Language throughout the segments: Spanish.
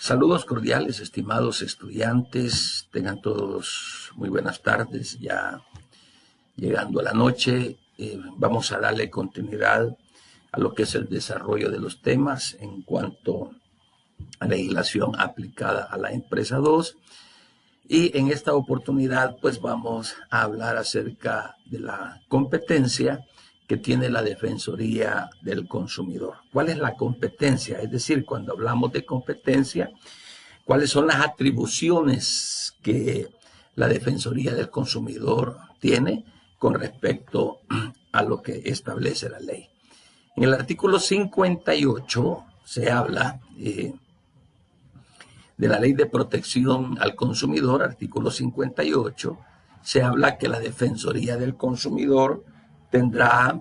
Saludos cordiales, estimados estudiantes. Tengan todos muy buenas tardes. Ya llegando a la noche, vamos a darle continuidad a lo que es el desarrollo de los temas en cuanto a legislación aplicada a la empresa 2. Y en esta oportunidad, pues vamos a hablar acerca de la competencia que tiene la Defensoría del Consumidor. ¿Cuál es la competencia? Es decir, cuando hablamos de competencia, ¿cuáles son las atribuciones que la Defensoría del Consumidor tiene con respecto a lo que establece la ley? En el artículo 58 se habla de la Ley de Protección al Consumidor, artículo 58, se habla que la Defensoría del Consumidor tendrá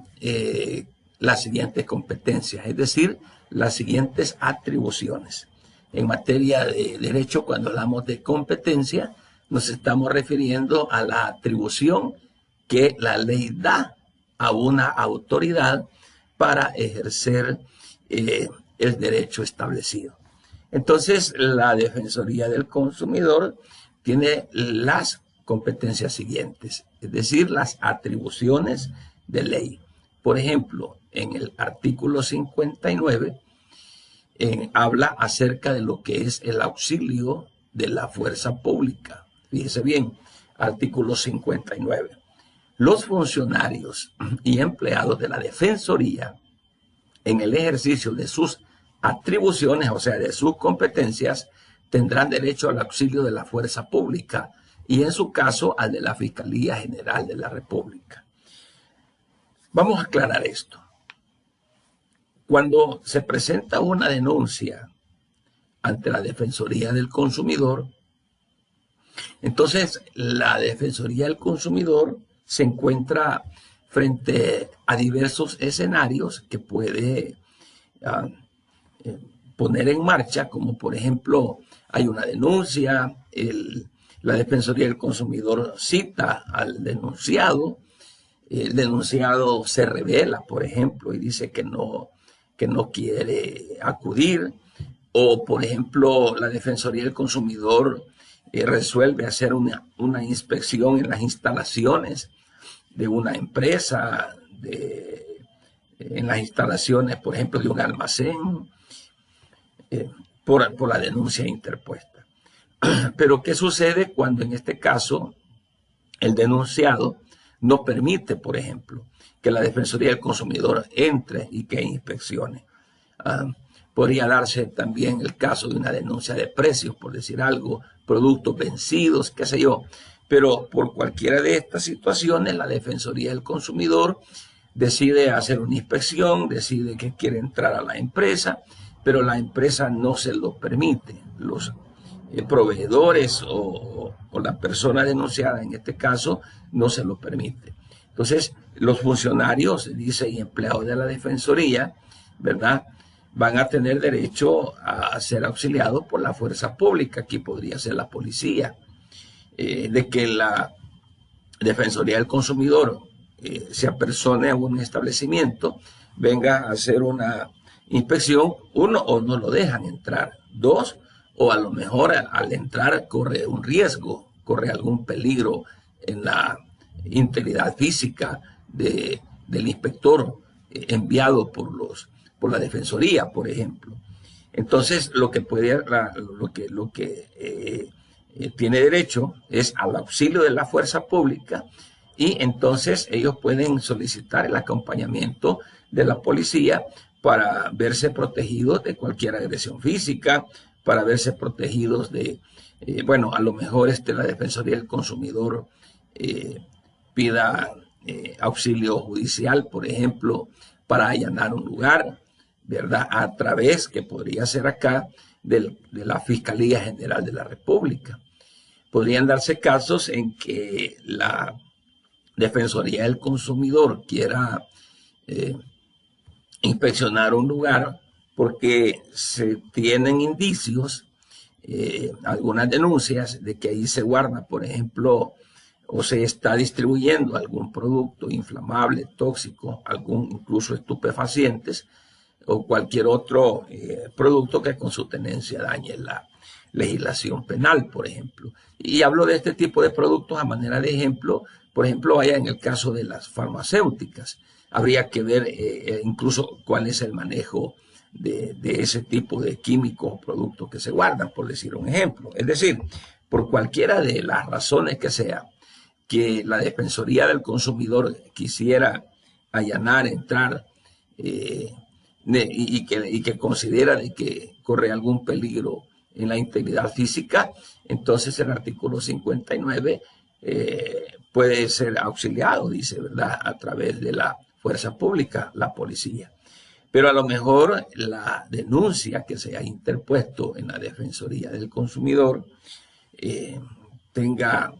las siguientes competencias, es decir, las siguientes atribuciones. En materia de derecho, cuando hablamos de competencia, nos estamos refiriendo a la atribución que la ley da a una autoridad para ejercer el derecho establecido. Entonces, la Defensoría del Consumidor tiene las competencias siguientes, es decir, las atribuciones de ley. Por ejemplo, en el artículo 59 habla acerca de lo que es el auxilio de la fuerza pública. Fíjese bien, artículo 59. Los funcionarios y empleados de la Defensoría, en el ejercicio de sus atribuciones, o sea, de sus competencias, tendrán derecho al auxilio de la fuerza pública y en su caso al de la Fiscalía General de la República. Vamos a aclarar esto. Cuando se presenta una denuncia ante la Defensoría del Consumidor, entonces la Defensoría del Consumidor se encuentra frente a diversos escenarios que puede poner en marcha, como por ejemplo hay una denuncia, la Defensoría del Consumidor cita al denunciado, el denunciado se revela, por ejemplo, y dice que no quiere acudir, o por ejemplo la Defensoría del Consumidor resuelve hacer una inspección en las instalaciones de una empresa, en las instalaciones, por ejemplo, de un almacén, por la denuncia interpuesta. Pero ¿qué sucede cuando en este caso el denunciado no permite, por ejemplo, que la Defensoría del Consumidor entre y que inspeccione? Podría darse también el caso de una denuncia de precios, por decir algo, productos vencidos, qué sé yo. Pero por cualquiera de estas situaciones, la Defensoría del Consumidor decide hacer una inspección, decide que quiere entrar a la empresa, pero la empresa no se lo permite. Los proveedores o la persona denunciada, en este caso, no se lo permite. Entonces, los funcionarios, dice, y empleados de la Defensoría, ¿verdad?, van a tener derecho a ser auxiliados por la fuerza pública. Aquí podría ser la policía. De que la Defensoría del Consumidor se apersone a un establecimiento, venga a hacer una inspección, uno, o no lo dejan entrar, dos, o a lo mejor al entrar corre un riesgo, corre algún peligro en la integridad física del inspector enviado por la Defensoría, por ejemplo. Entonces, lo que tiene derecho es al auxilio de la fuerza pública, y entonces ellos pueden solicitar el acompañamiento de la policía para verse protegidos de cualquier agresión física, para verse protegidos de, bueno, a lo mejor la Defensoría del Consumidor pida auxilio judicial, por ejemplo, para allanar un lugar, ¿verdad?, a través, que podría ser acá, de la Fiscalía General de la República. Podrían darse casos en que la Defensoría del Consumidor quiera inspeccionar un lugar porque se tienen indicios, algunas denuncias de que ahí se guarda, por ejemplo, o se está distribuyendo algún producto inflamable, tóxico, incluso estupefacientes, o cualquier otro producto que con su tenencia dañe la legislación penal, por ejemplo. Y hablo de este tipo de productos a manera de ejemplo. Por ejemplo, vaya en el caso de las farmacéuticas. Habría que ver incluso cuál es el manejo de ese tipo de químicos o productos que se guardan, por decir un ejemplo. Es decir, por cualquiera de las razones que sea, que la Defensoría del Consumidor quisiera allanar, entrar y que considera de que corre algún peligro en la integridad física, entonces el artículo 59 puede ser auxiliado, dice, ¿verdad?, a través de la fuerza pública, la policía. Pero a lo mejor la denuncia que se ha interpuesto en la Defensoría del Consumidor tenga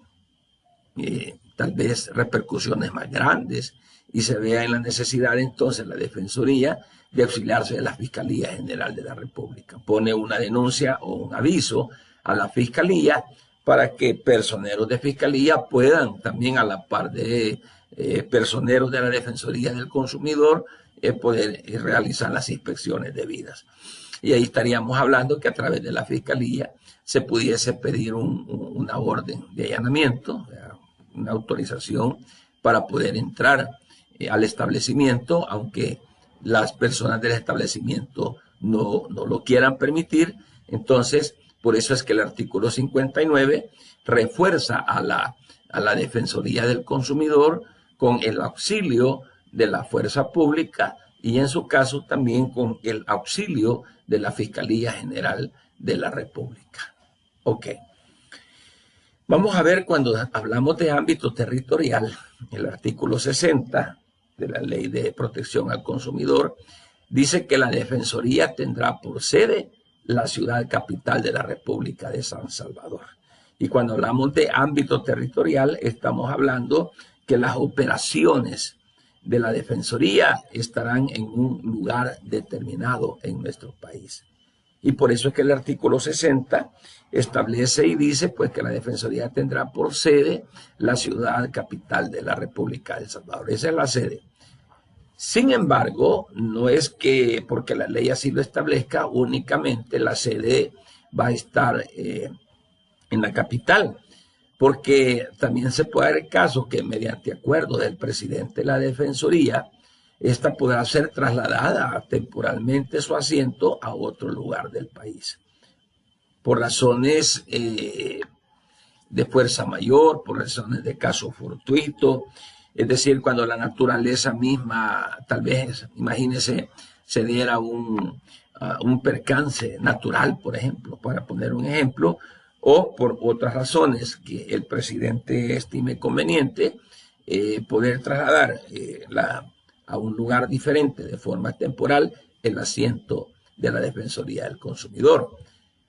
tal vez repercusiones más grandes y se vea en la necesidad entonces la Defensoría de auxiliarse de la Fiscalía General de la República. Pone una denuncia o un aviso a la Fiscalía para que personeros de Fiscalía puedan también, a la par de personeros de la Defensoría del Consumidor, poder realizar las inspecciones debidas. Y ahí estaríamos hablando que a través de la Fiscalía se pudiese pedir una orden de allanamiento, una autorización para poder entrar al establecimiento, aunque las personas del establecimiento no lo quieran permitir. Entonces, por eso es que el artículo 59 refuerza a la Defensoría del Consumidor con el auxilio de la fuerza pública y en su caso también con el auxilio de la Fiscalía General de la República. Ok. Vamos a ver, cuando hablamos de ámbito territorial, el artículo 60 de la Ley de Protección al Consumidor dice que la Defensoría tendrá por sede la ciudad capital de la República de San Salvador. Y cuando hablamos de ámbito territorial, estamos hablando que las operaciones de la Defensoría estarán en un lugar determinado en nuestro país. Y por eso es que el artículo 60 establece y dice pues que la Defensoría tendrá por sede la ciudad capital de la República de El Salvador. Esa es la sede. Sin embargo, no es que porque la ley así lo establezca, únicamente la sede va a estar en la capital, porque también se puede dar el caso que mediante acuerdo del presidente de la Defensoría, esta podrá ser trasladada temporalmente su asiento a otro lugar del país. Por razones de fuerza mayor, por razones de caso fortuito, es decir, cuando la naturaleza misma, tal vez, imagínese, se diera un percance natural, por ejemplo, para poner un ejemplo, o por otras razones que el presidente estime conveniente, poder trasladar a un lugar diferente de forma temporal el asiento de la Defensoría del Consumidor.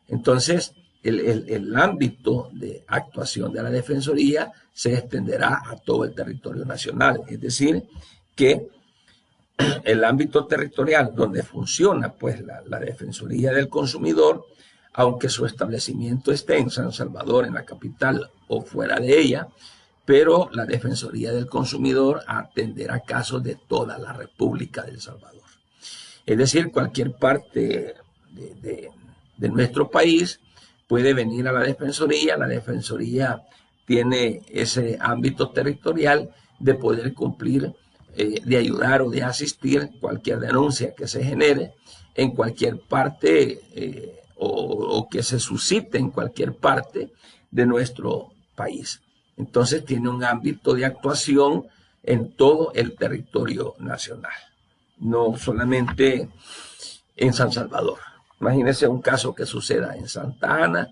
Entonces, el ámbito de actuación de la Defensoría se extenderá a todo el territorio nacional. Es decir, que el ámbito territorial donde funciona pues la Defensoría del Consumidor, aunque su establecimiento esté en San Salvador, en la capital o fuera de ella, pero la Defensoría del Consumidor atenderá casos de toda la República de El Salvador. Es decir, cualquier parte de nuestro país puede venir a la Defensoría. La Defensoría tiene ese ámbito territorial de poder cumplir, de ayudar o de asistir cualquier denuncia que se genere en cualquier parte o que se suscite en cualquier parte de nuestro país. Entonces tiene un ámbito de actuación en todo el territorio nacional, no solamente en San Salvador. Imagínense un caso que suceda en Santa Ana,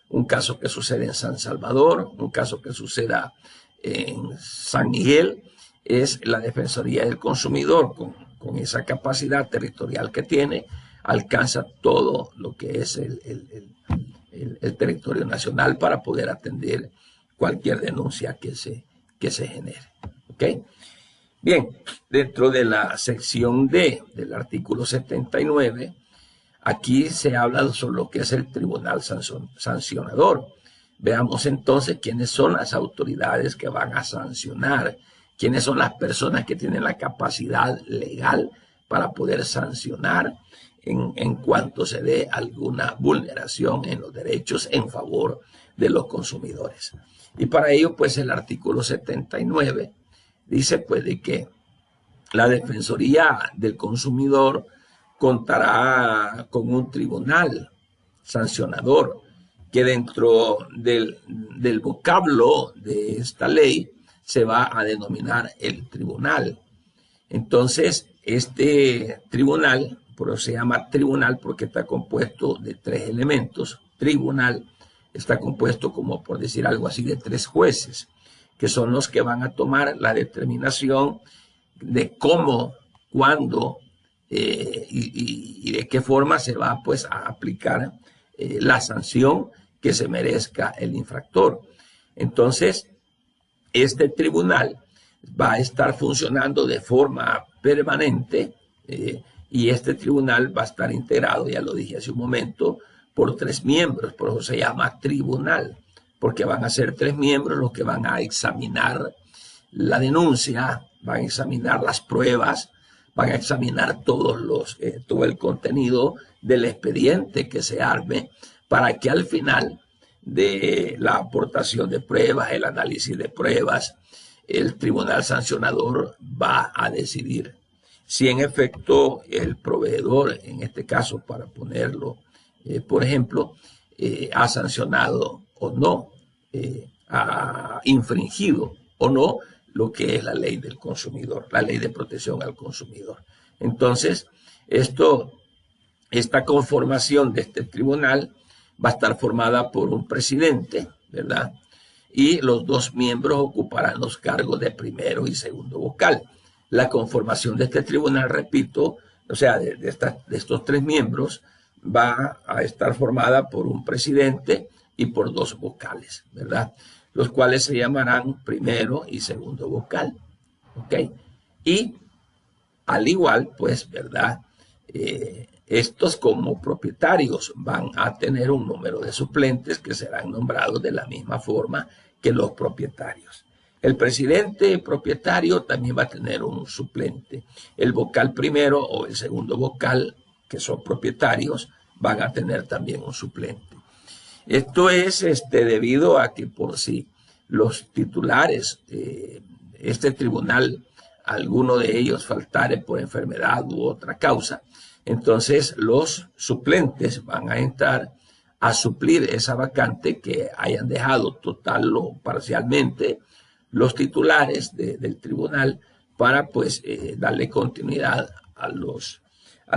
un caso que suceda en San Salvador, un caso que suceda en San Miguel. Es la Defensoría del Consumidor con esa capacidad territorial que tiene, alcanza todo lo que es el territorio nacional para poder atender cualquier denuncia que se genere. ¿Ok? Bien, dentro de la sección D del artículo 79, aquí se habla sobre lo que es el tribunal sancionador. Veamos entonces quiénes son las autoridades que van a sancionar, quiénes son las personas que tienen la capacidad legal para poder sancionar en cuanto se dé alguna vulneración en los derechos en favor de los consumidores. Y para ello, pues el artículo 79 dice pues de que la Defensoría del Consumidor contará con un tribunal sancionador que dentro del vocablo de esta ley se va a denominar el tribunal. Entonces, este tribunal, por eso se llama tribunal porque está compuesto de 3 elementos. Tribunal está compuesto, como por decir algo así, de 3 jueces, que son los que van a tomar la determinación de cómo, cuándo y de qué forma se va pues a aplicar la sanción que se merezca el infractor. Entonces, este tribunal va a estar funcionando de forma permanente y este tribunal va a estar integrado, ya lo dije hace un momento, por 3 miembros, por eso se llama tribunal, porque van a ser 3 miembros los que van a examinar la denuncia, van a examinar las pruebas, van a examinar todo el contenido del expediente que se arme para que al final de la aportación de pruebas, el análisis de pruebas, el tribunal sancionador va a decidir si en efecto el proveedor, en este caso para ponerlo, por ejemplo, ha sancionado o no, ha infringido o no lo que es la ley del consumidor, la ley de protección al consumidor. Entonces, esta conformación de este tribunal va a estar formada por un presidente, ¿verdad? Y los 2 miembros ocuparán los cargos de primero y segundo vocal. La conformación de este tribunal, repito, o sea, de estos 3 miembros, va a estar formada por un presidente y por 2 vocales, ¿verdad? Los cuales se llamarán primero y segundo vocal, ¿ok? Y al igual, pues, ¿verdad? Estos como propietarios van a tener un número de suplentes que serán nombrados de la misma forma que los propietarios. El presidente propietario también va a tener un suplente. El vocal primero o el segundo vocal, que son propietarios, van a tener también un suplente. Esto es debido a que por si los titulares de este tribunal, alguno de ellos faltare por enfermedad u otra causa, entonces los suplentes van a entrar a suplir esa vacante que hayan dejado total o parcialmente los titulares del tribunal para pues darle continuidad a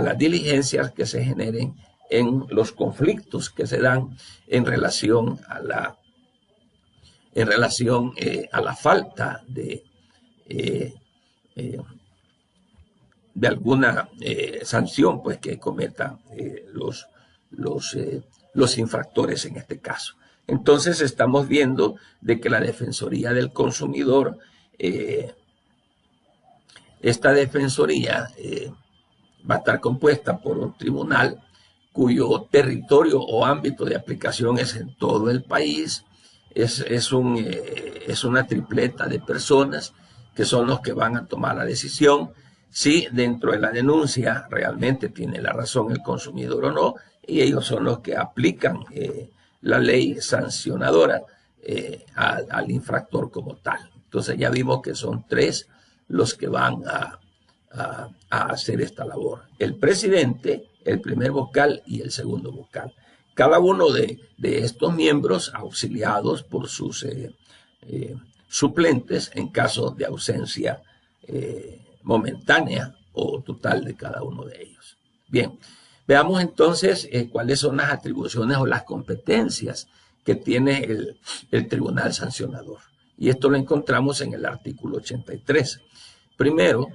las diligencias que se generen en los conflictos que se dan en relación a la falta de alguna sanción pues que cometan los infractores en este caso. Entonces estamos viendo de que la Defensoría del Consumidor, esta Defensoría va a estar compuesta por un tribunal cuyo territorio o ámbito de aplicación es en todo el país. Es una tripleta de personas que son los que van a tomar la decisión si dentro de la denuncia realmente tiene la razón el consumidor o no, y ellos son los que aplican la ley sancionadora al infractor como tal. Entonces ya vimos que son 3 los que van a hacer esta labor: el presidente, el primer vocal y el segundo vocal. Cada uno de estos miembros auxiliados por sus suplentes en caso de ausencia momentánea o total de cada uno de ellos. Bien, veamos entonces cuáles son las atribuciones o las competencias que tiene el tribunal sancionador. Y esto lo encontramos en el artículo 83. Primero,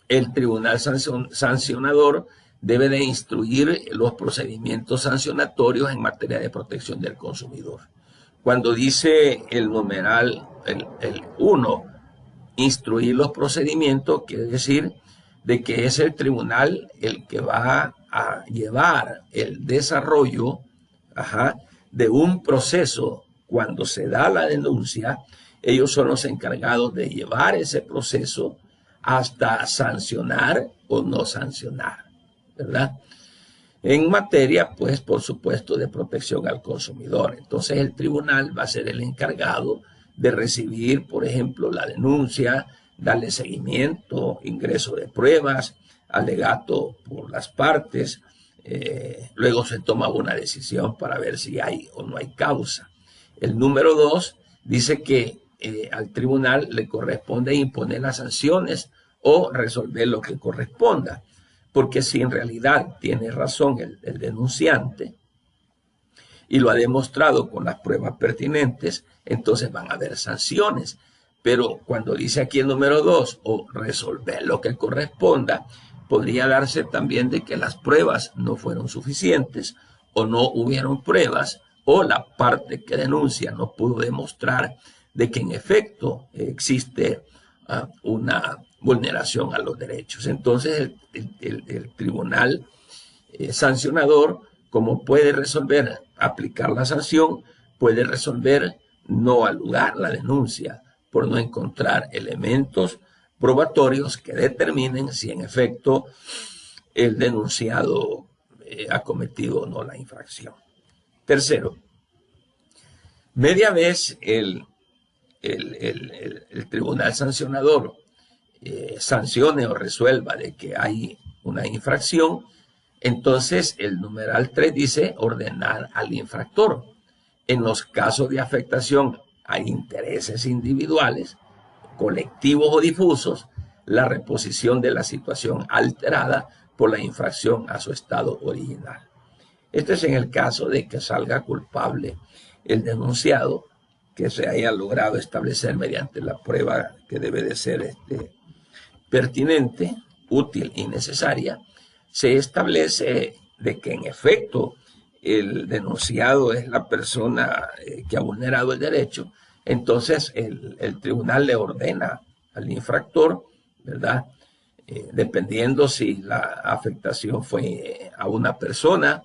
el tribunal sancionador debe de instruir los procedimientos sancionatorios en materia de protección del consumidor. Cuando dice el numeral, el 1, instruir los procedimientos, quiere decir de que es el tribunal el que va a llevar el desarrollo de un proceso. Cuando se da la denuncia, ellos son los encargados de llevar ese proceso hasta sancionar o no sancionar, ¿verdad? En materia, pues, por supuesto, de protección al consumidor. Entonces, el tribunal va a ser el encargado de recibir, por ejemplo, la denuncia, darle seguimiento, ingreso de pruebas, alegato por las partes. Luego se toma una decisión para ver si hay o no hay causa. El número 2 dice que al tribunal le corresponde imponer las sanciones o resolver lo que corresponda. Porque si en realidad tiene razón el denunciante y lo ha demostrado con las pruebas pertinentes, entonces van a haber sanciones. Pero cuando dice aquí el número 2, o resolver lo que corresponda, podría darse también de que las pruebas no fueron suficientes o no hubieron pruebas o la parte que denuncia no pudo demostrar de que en efecto existe una vulneración a los derechos. Entonces el tribunal sancionador, como puede resolver aplicar la sanción, puede resolver no alugar la denuncia por no encontrar elementos probatorios que determinen si en efecto el denunciado ha cometido o no la infracción. Tercero, media vez el tribunal sancionador sancione o resuelva de que hay una infracción, entonces el numeral 3 dice ordenar al infractor. En los casos de afectación a intereses individuales, colectivos o difusos, la reposición de la situación alterada por la infracción a su estado original. Este es en el caso de que salga culpable el denunciado, que se haya logrado establecer mediante la prueba que debe de ser pertinente, útil y necesaria, se establece de que en efecto el denunciado es la persona que ha vulnerado el derecho. Entonces el tribunal le ordena al infractor, ¿verdad? Dependiendo si la afectación fue a una persona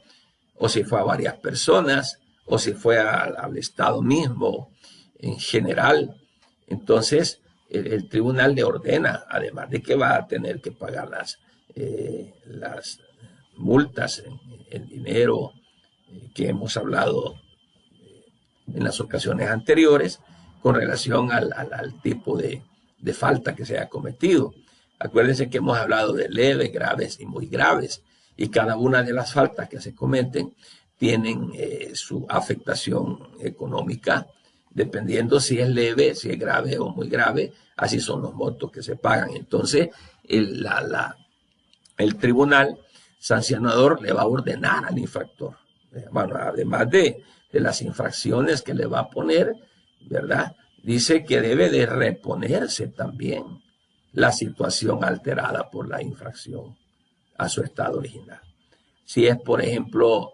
o si fue a varias personas o si fue al Estado mismo en general. Entonces el tribunal le ordena, además de que va a tener que pagar las multas en dinero que hemos hablado en las ocasiones anteriores con relación al tipo de falta que se haya cometido. Acuérdense que hemos hablado de leves, graves y muy graves, y cada una de las faltas que se cometen tienen su afectación económica, dependiendo si es leve, si es grave o muy grave. Así son los montos que se pagan. Entonces el tribunal sancionador le va a ordenar al infractor, bueno, además de las infracciones que le va a poner, ¿verdad? Dice que debe de reponerse también la situación alterada por la infracción a su estado original. Si es, por ejemplo,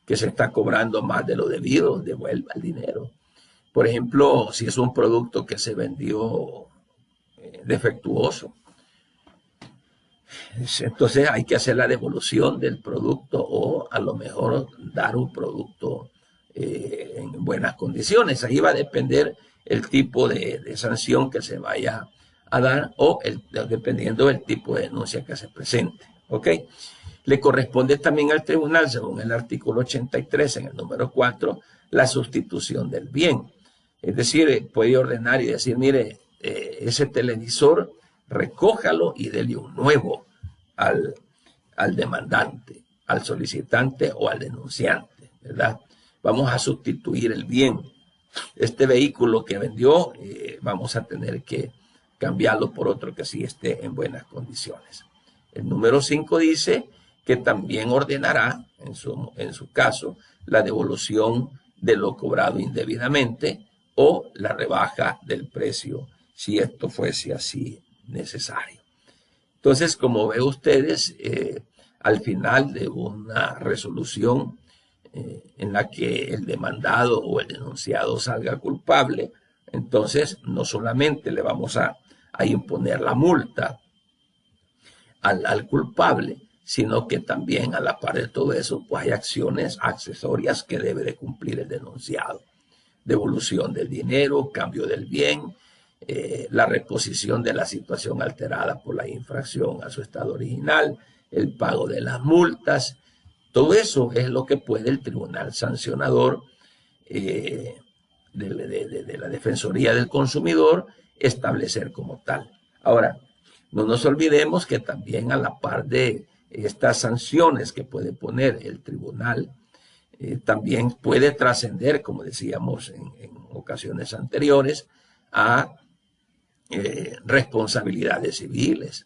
que se está cobrando más de lo debido, devuelva el dinero. Por ejemplo, si es un producto que se vendió defectuoso, entonces hay que hacer la devolución del producto o a lo mejor dar un producto en buenas condiciones. Ahí va a depender el tipo de sanción que se vaya a dar o dependiendo del tipo de denuncia que se presente. ¿Ok? Le corresponde también al tribunal, según el artículo 83 en el número 4, la sustitución del bien. Es decir, puede ordenar y decir, mire, ese televisor recójalo y dele un nuevo al demandante, al solicitante o al denunciante, ¿verdad? Vamos a sustituir el bien. Este vehículo que vendió, vamos a tener que cambiarlo por otro que sí esté en buenas condiciones. El número 5 dice que también ordenará, en su caso, la devolución de lo cobrado indebidamente o la rebaja del precio, si esto fuese así necesario. Entonces, como ven ustedes, al final de una resolución en la que el demandado o el denunciado salga culpable, entonces no solamente le vamos a imponer la multa al culpable, sino que también a la par de todo eso, pues hay acciones accesorias que debe de cumplir el denunciado. Devolución del dinero, cambio del bien, la reposición de la situación alterada por la infracción a su estado original, el pago de las multas. Todo eso es lo que puede el tribunal sancionador de la Defensoría del Consumidor establecer como tal. Ahora, no nos olvidemos que también a la par de estas sanciones que puede poner el tribunal, también puede trascender, como decíamos en ocasiones anteriores, a responsabilidades civiles,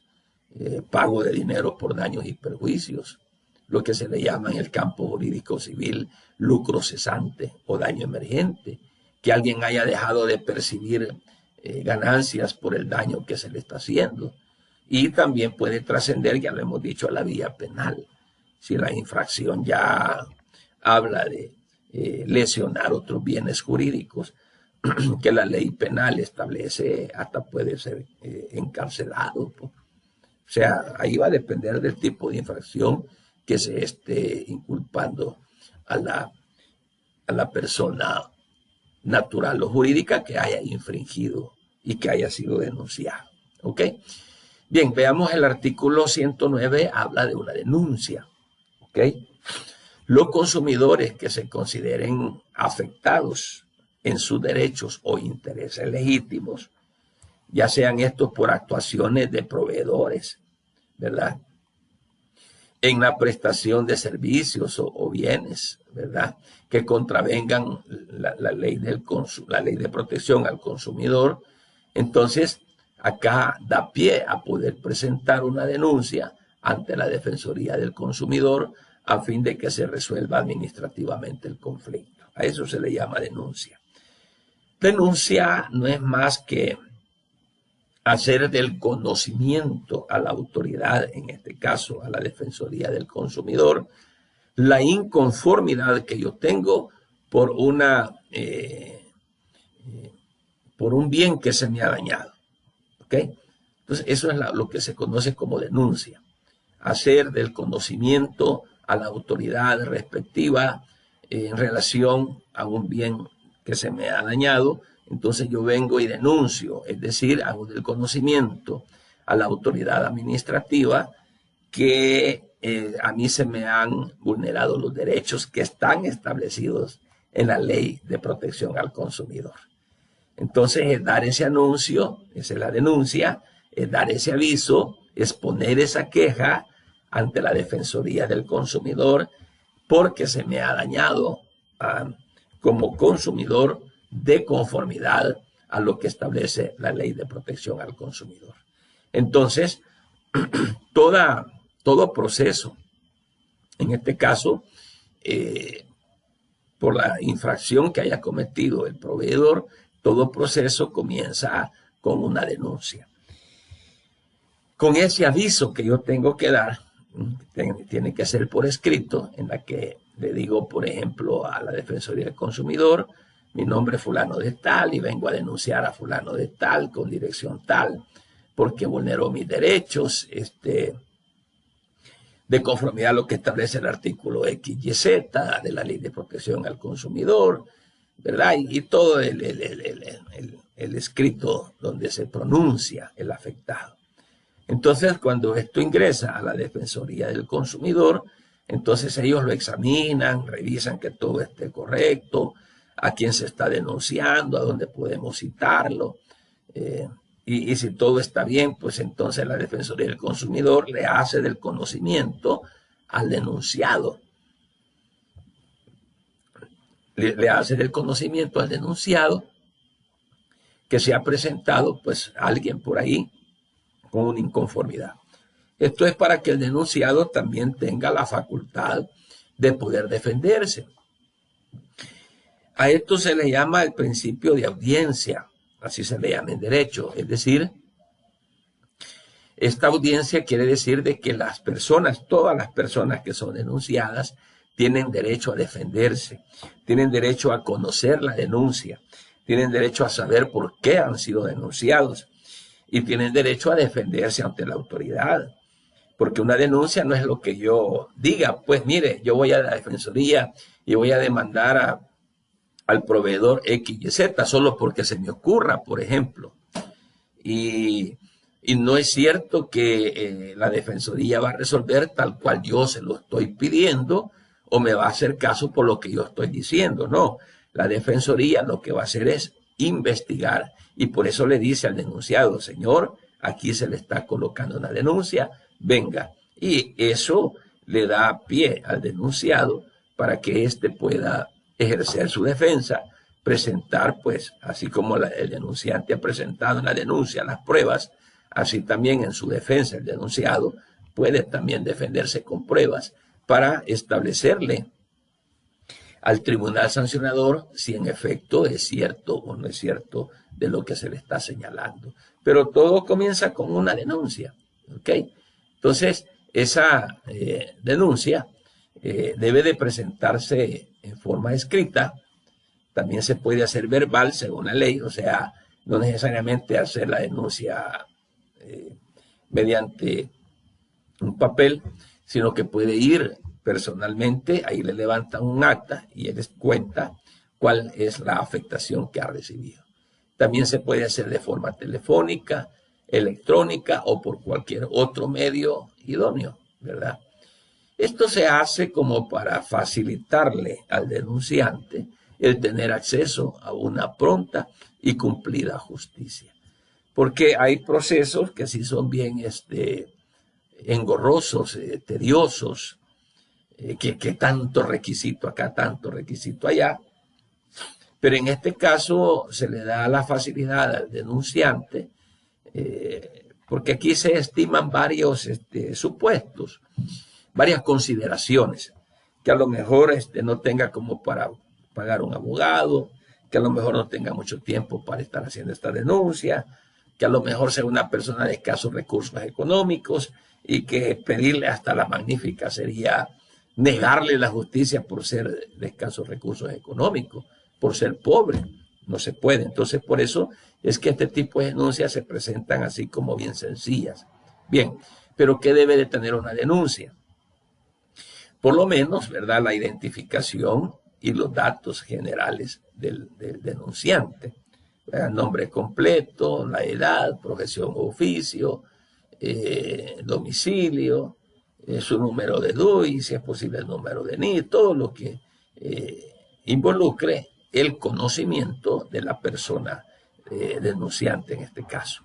pago de dinero por daños y perjuicios, lo que se le llama en el campo jurídico civil lucro cesante o daño emergente, que alguien haya dejado de percibir ganancias por el daño que se le está haciendo. Y también puede trascender, ya lo hemos dicho, a la vía penal. Si la infracción ya habla de lesionar otros bienes jurídicos que la ley penal establece, hasta puede ser encarcelado. O sea, ahí va a depender del tipo de infracción que se esté inculpando a la persona natural o jurídica que haya infringido y que haya sido denunciado. ¿Ok? Bien, veamos el artículo 109, habla de una denuncia. ¿Ok? Los consumidores que se consideren afectados en sus derechos o intereses legítimos, ya sean estos por actuaciones de proveedores, ¿verdad?, en la prestación de servicios o bienes, ¿verdad?, que contravengan la ley de protección al consumidor. Entonces, acá da pie a poder presentar una denuncia ante la Defensoría del Consumidor a fin de que se resuelva administrativamente el conflicto. A eso se le llama denuncia. Denuncia no es más que hacer del conocimiento a la autoridad, en este caso a la Defensoría del Consumidor, la inconformidad que yo tengo por un bien que se me ha dañado. ¿Ok? Entonces, eso es lo que se conoce como denuncia. Hacer del conocimiento a la autoridad respectiva en relación a un bien que se me ha dañado. Entonces yo vengo y denuncio, es decir, hago del conocimiento a la autoridad administrativa que a mí se me han vulnerado los derechos que están establecidos en la ley de protección al consumidor. Entonces es dar ese anuncio, esa es la denuncia, es dar ese aviso, es poner esa queja ante la Defensoría del Consumidor porque se me ha dañado como consumidor de conformidad a lo que establece la ley de protección al consumidor. Entonces, todo proceso, en este caso, por la infracción que haya cometido el proveedor, todo proceso comienza con una denuncia. Con ese aviso que yo tengo que dar, tiene que ser por escrito, en la que le digo, por ejemplo, a la Defensoría del Consumidor, mi nombre es fulano de tal y vengo a denunciar a fulano de tal con dirección tal, porque vulneró mis derechos de conformidad a lo que establece el artículo XYZ de la Ley de Protección al Consumidor, ¿verdad? Y todo el escrito donde se pronuncia el afectado. Entonces, cuando esto ingresa a la Defensoría del Consumidor, entonces ellos lo examinan, revisan que todo esté correcto, a quién se está denunciando, a dónde podemos citarlo. Y si todo está bien, pues entonces la Defensoría del Consumidor le hace del conocimiento al denunciado. Le hace del conocimiento al denunciado que se ha presentado, pues, alguien por ahí con una inconformidad. Esto es para que el denunciado también tenga la facultad de poder defenderse. A esto se le llama el principio de audiencia, así se le llama en derecho. Es decir, esta audiencia quiere decir de que las personas, todas las personas que son denunciadas, tienen derecho a defenderse, tienen derecho a conocer la denuncia, tienen derecho a saber por qué han sido denunciados y tienen derecho a defenderse ante la autoridad. Porque una denuncia no es lo que yo diga, pues mire, yo voy a la Defensoría y voy a demandar al proveedor X y Z solo porque se me ocurra, por ejemplo. y no es cierto que la Defensoría va a resolver tal cual yo se lo estoy pidiendo o me va a hacer caso por lo que yo estoy diciendo. No, la Defensoría lo que va a hacer es investigar y por eso le dice al denunciado, señor, aquí se le está colocando una denuncia, venga. Y eso le da pie al denunciado para que éste pueda ejercer su defensa, presentar, pues, así como el denunciante ha presentado en la denuncia las pruebas, así también en su defensa el denunciado puede también defenderse con pruebas para establecerle al tribunal sancionador si en efecto es cierto o no es cierto de lo que se le está señalando. Pero todo comienza con una denuncia, ¿ok? Entonces, esa denuncia debe de presentarse en forma escrita, también se puede hacer verbal según la ley, o sea, no necesariamente hacer la denuncia mediante un papel, sino que puede ir personalmente, ahí le levantan un acta y él les cuenta cuál es la afectación que ha recibido. También se puede hacer de forma telefónica, electrónica o por cualquier otro medio idóneo, ¿verdad? Esto se hace como para facilitarle al denunciante el tener acceso a una pronta y cumplida justicia. Porque hay procesos que sí son bien engorrosos, tediosos, que tanto requisito acá, tanto requisito allá. Pero en este caso se le da la facilidad al denunciante, porque aquí se estiman varios supuestos, varias consideraciones, que a lo mejor no tenga como para pagar un abogado, que a lo mejor no tenga mucho tiempo para estar haciendo esta denuncia, que a lo mejor sea una persona de escasos recursos económicos y que pedirle hasta la magnífica sería negarle la justicia por ser de escasos recursos económicos, por ser pobre. No se puede. Entonces, por eso es que este tipo de denuncias se presentan así como bien sencillas. Bien, pero ¿qué debe de tener una denuncia? Por lo menos, ¿verdad?, la identificación y los datos generales del denunciante. El nombre completo, la edad, profesión o oficio, domicilio, su número de DUI, si es posible el número de NIE, todo lo que involucre el conocimiento de la persona denunciante en este caso.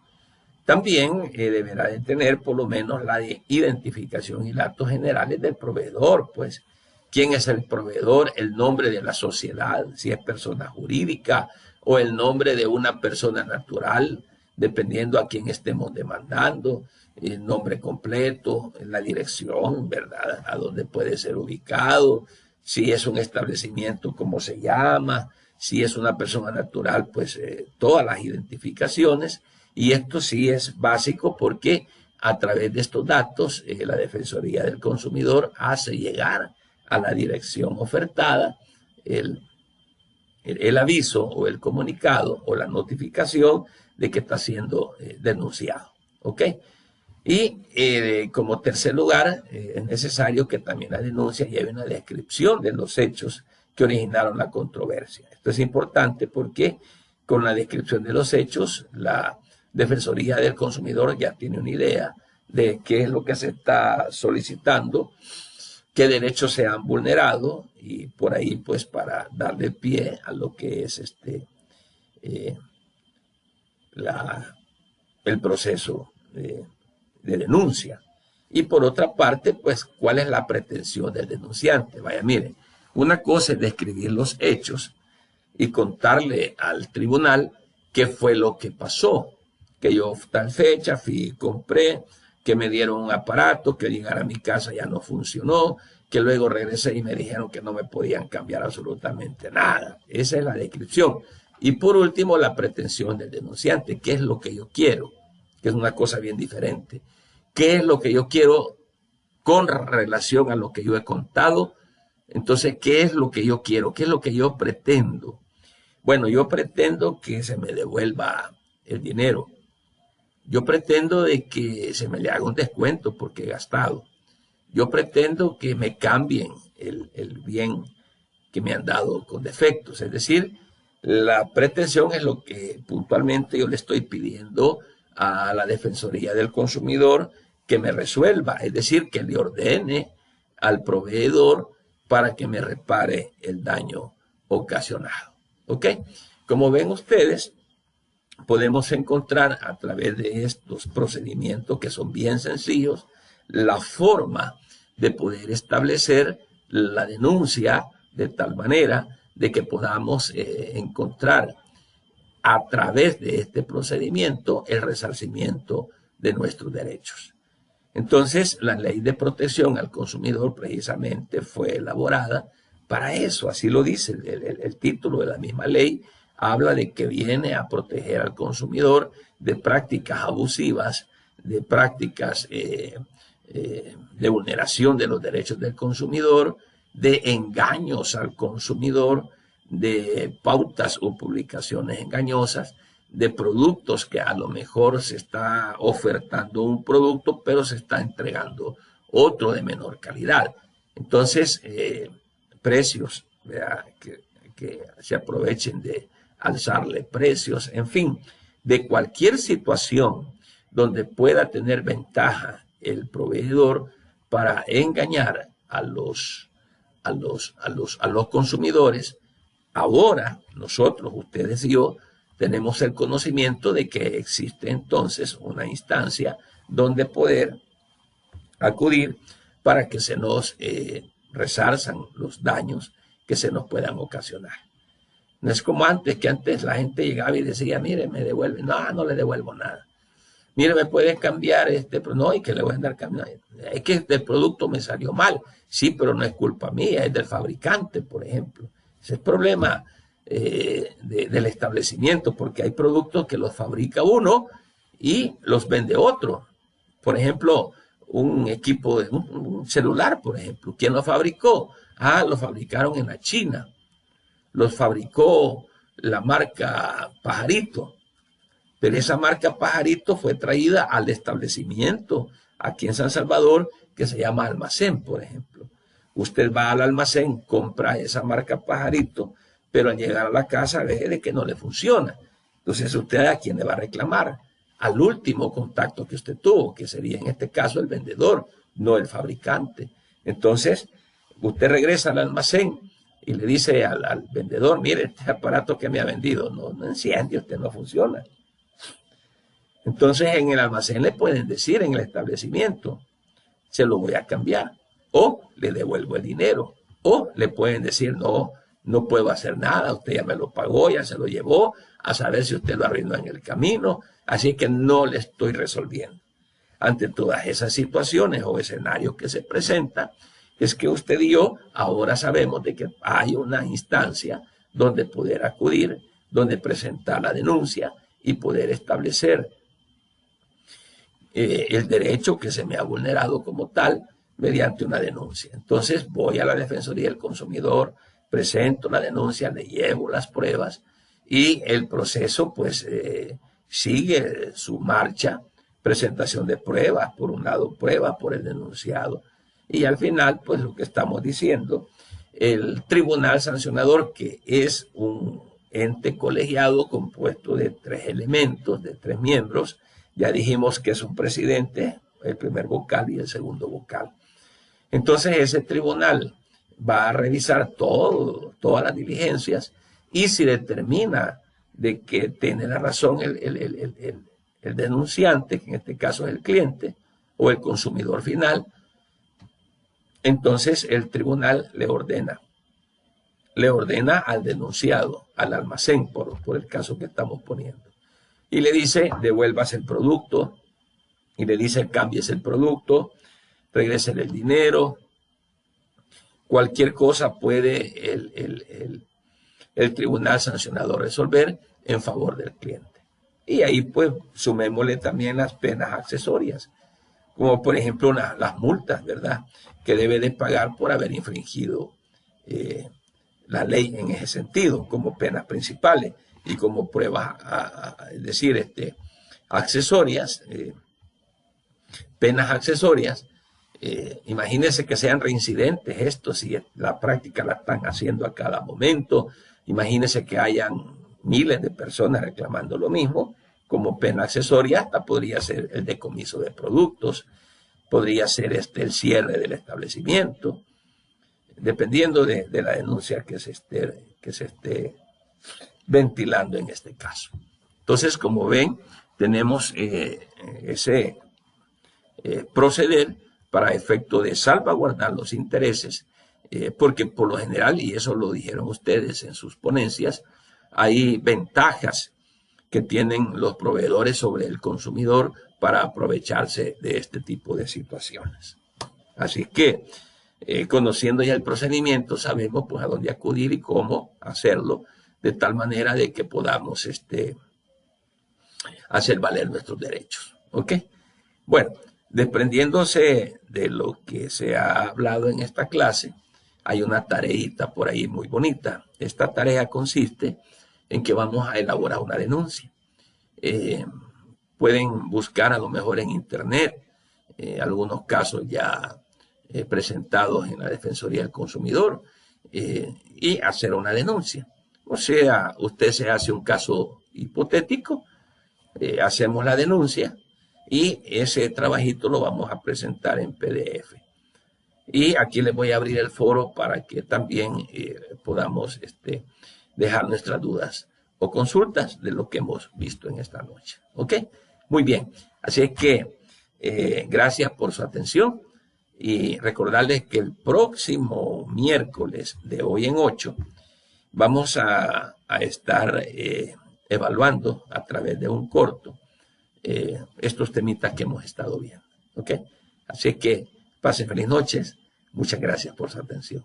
También deberá de tener por lo menos la identificación y datos generales del proveedor, pues quién es el proveedor, el nombre de la sociedad, si es persona jurídica o el nombre de una persona natural, dependiendo a quién estemos demandando, el nombre completo, la dirección, ¿verdad?, a dónde puede ser ubicado, si es un establecimiento, cómo se llama, si es una persona natural, pues todas las identificaciones. Y esto sí es básico porque a través de estos datos la Defensoría del Consumidor hace llegar a la dirección ofertada el aviso o el comunicado o la notificación de que está siendo denunciado. ¿Ok? Y como tercer lugar, es necesario que también la denuncia lleve una descripción de los hechos que originaron la controversia. Esto es importante porque con la descripción de los hechos, la Defensoría del Consumidor ya tiene una idea de qué es lo que se está solicitando, qué derechos se han vulnerado y por ahí pues para darle pie a lo que es el proceso de denuncia. Y por otra parte, pues, ¿cuál es la pretensión del denunciante? Vaya, mire, una cosa es describir los hechos y contarle al tribunal qué fue lo que pasó, que yo tal fecha fui y compré, que me dieron un aparato, que llegar a mi casa ya no funcionó, que luego regresé y me dijeron que no me podían cambiar absolutamente nada. Esa es la descripción. Y por último, la pretensión del denunciante, qué es lo que yo quiero, que es una cosa bien diferente. ¿Qué es lo que yo quiero con relación a lo que yo he contado? Entonces, ¿qué es lo que yo quiero? ¿Qué es lo que yo pretendo? Bueno, yo pretendo que se me devuelva el dinero. Yo pretendo de que se me le haga un descuento porque he gastado. Yo pretendo que me cambien el bien que me han dado con defectos. Es decir, la pretensión es lo que puntualmente yo le estoy pidiendo a la Defensoría del Consumidor que me resuelva, es decir, que le ordene al proveedor para que me repare el daño ocasionado. ¿Ok? Como ven ustedes, podemos encontrar a través de estos procedimientos que son bien sencillos la forma de poder establecer la denuncia de tal manera de que podamos encontrar a través de este procedimiento el resarcimiento de nuestros derechos. Entonces, la ley de protección al consumidor precisamente fue elaborada para eso, así lo dice el título de la misma ley, habla de que viene a proteger al consumidor de prácticas abusivas, de prácticas de vulneración de los derechos del consumidor, de engaños al consumidor, de pautas o publicaciones engañosas, de productos que a lo mejor se está ofertando un producto, pero se está entregando otro de menor calidad. Entonces, precios, que se aprovechen de alzarle precios, en fin, de cualquier situación donde pueda tener ventaja el proveedor para engañar a los consumidores. Ahora nosotros, ustedes y yo, tenemos el conocimiento de que existe entonces una instancia donde poder acudir para que se nos resarzan los daños que se nos puedan ocasionar. No es como antes, que antes la gente llegaba y decía, mire, me devuelve. No, no le devuelvo nada. Mire, me puede cambiar pero no, y que le voy a andar cambiando. Es que el producto me salió mal. Sí, pero no es culpa mía, es del fabricante, por ejemplo. Ese es el problema del establecimiento, porque hay productos que los fabrica uno y los vende otro. Por ejemplo, un equipo, un celular, por ejemplo. ¿Quién lo fabricó? Lo fabricaron en la China. Los fabricó la marca Pajarito. Pero esa marca Pajarito fue traída al establecimiento aquí en San Salvador, que se llama Almacén, por ejemplo. Usted va al almacén, compra esa marca Pajarito, pero al llegar a la casa ve de que no le funciona. Entonces, ¿usted a quién le va a reclamar? Al último contacto que usted tuvo, que sería en este caso el vendedor, no el fabricante. Entonces, usted regresa al almacén y le dice al vendedor, mire, este aparato que me ha vendido no enciende, usted no funciona. Entonces, en el almacén le pueden decir, en el establecimiento, se lo voy a cambiar, o le devuelvo el dinero, o le pueden decir, no puedo hacer nada, usted ya me lo pagó, ya se lo llevó, a saber si usted lo arruinó en el camino, así que no le estoy resolviendo. Ante todas esas situaciones o escenarios que se presentan, es que usted y yo ahora sabemos de que hay una instancia donde poder acudir, donde presentar la denuncia y poder establecer el derecho que se me ha vulnerado como tal mediante una denuncia. Entonces voy a la Defensoría del Consumidor, presento la denuncia, le llevo las pruebas y el proceso pues sigue su marcha, presentación de pruebas, por un lado pruebas por el denunciado y al final pues lo que estamos diciendo, el tribunal sancionador, que es un ente colegiado compuesto de 3 elementos, de 3 miembros. Ya dijimos que es un presidente, el primer vocal y el segundo vocal. Entonces ese tribunal va a revisar todas las diligencias y si determina de que tiene la razón el denunciante, que en este caso es el cliente o el consumidor final, entonces el tribunal le ordena al denunciado, al almacén, por el caso que estamos poniendo. Y le dice, devuelvas el producto, y le dice, cambies el producto, regresen el dinero, cualquier cosa puede el tribunal sancionador resolver en favor del cliente. Y ahí pues sumémosle también las penas accesorias, como por ejemplo las multas, ¿verdad?, que debe de pagar por haber infringido la ley en ese sentido, como penas principales y como pruebas, es decir, accesorias, penas accesorias. Imagínense que sean reincidentes estos, si la práctica la están haciendo a cada momento. Imagínense que hayan miles de personas reclamando lo mismo, como pena accesoria, hasta podría ser el decomiso de productos, podría ser el cierre del establecimiento, dependiendo de la denuncia que se esté ventilando en este caso. Entonces, como ven, tenemos ese proceder para efecto de salvaguardar los intereses, porque por lo general, y eso lo dijeron ustedes en sus ponencias, hay ventajas que tienen los proveedores sobre el consumidor para aprovecharse de este tipo de situaciones. Así que, conociendo ya el procedimiento, sabemos pues a dónde acudir y cómo hacerlo, de tal manera de que podamos hacer valer nuestros derechos. ¿Ok? Bueno, desprendiéndose de lo que se ha hablado en esta clase, hay una tareita por ahí muy bonita. Esta tarea consiste en que vamos a elaborar una denuncia. Pueden buscar a lo mejor en internet algunos casos ya presentados en la Defensoría del Consumidor y hacer una denuncia. O sea, usted se hace un caso hipotético, hacemos la denuncia y ese trabajito lo vamos a presentar en PDF. Y aquí les voy a abrir el foro para que también podamos dejar nuestras dudas o consultas de lo que hemos visto en esta noche. ¿Ok? Muy bien. Así es que gracias por su atención y recordarles que el próximo miércoles de hoy en 8 vamos a estar evaluando a través de un corto estos temitas que hemos estado viendo. ¿Ok? Así que pasen feliz noches. Muchas gracias por su atención.